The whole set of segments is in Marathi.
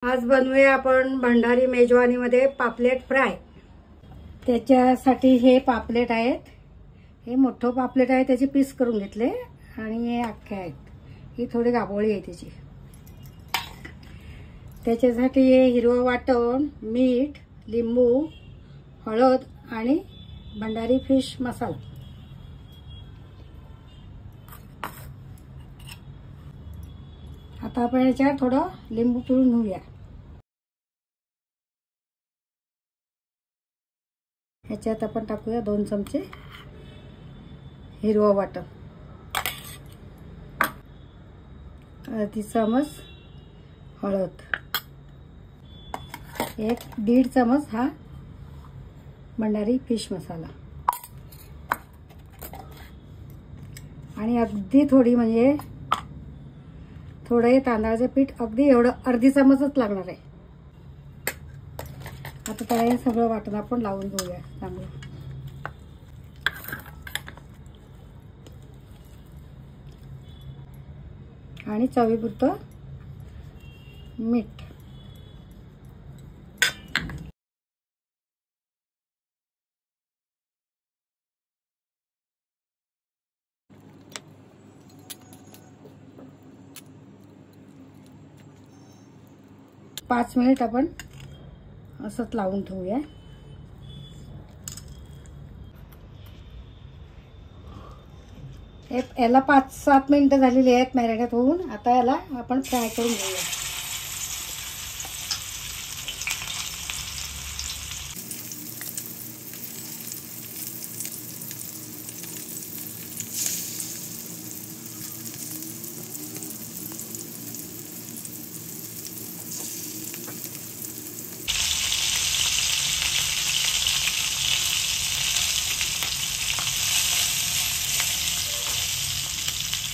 आज बनवूया आपण भंडारी मेजवानीमध्ये पापलेट फ्राय। त्याच्यासाठी हे पापलेट आहेत, हे मोठं पापलेट आहे, त्याचे पीस करून घेतले आणि हे अख्खे आहेत, ही थोडी गाभोळी आहे त्याची। त्याच्यासाठी हे हिरवं वाटण, मीठ, लिंबू, हळद आणि भंडारी फिश मसाला। आता आपण याच्यात थोडं लिंबू पिळून घेऊया। ह्याच्यात आपण टाकूया 2 चमचे हिरवं वाटण, अर्धी चमच हळद, 1-1.5 चमच हा भंडारी फिश मसाला आणि अगदी थोडी म्हणजे थोडे तांदळाचे पीठ, अगदी एवढं अर्धी चमचच लागणार आहे। आता त्याला सगळं वाटण आपण लावून घेऊया चांगलं। आणि चवीपुरतं मीठ। पाच मिनिट आपण असंच लावून ठेवूया। याला 5-7 मिनिटं झालेली आहेत मॅरिनेट होऊन। आता याला आपण फ्राय करून घेऊया।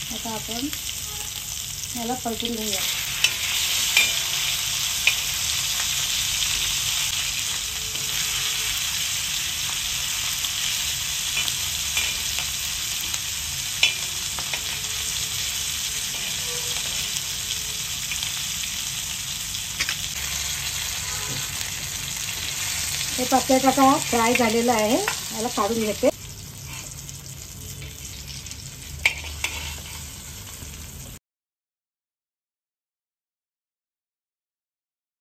आता आपण याला परतून घेऊया। हे पापलेट आता फ्राय झालेलं आहे, याला काढून घेते।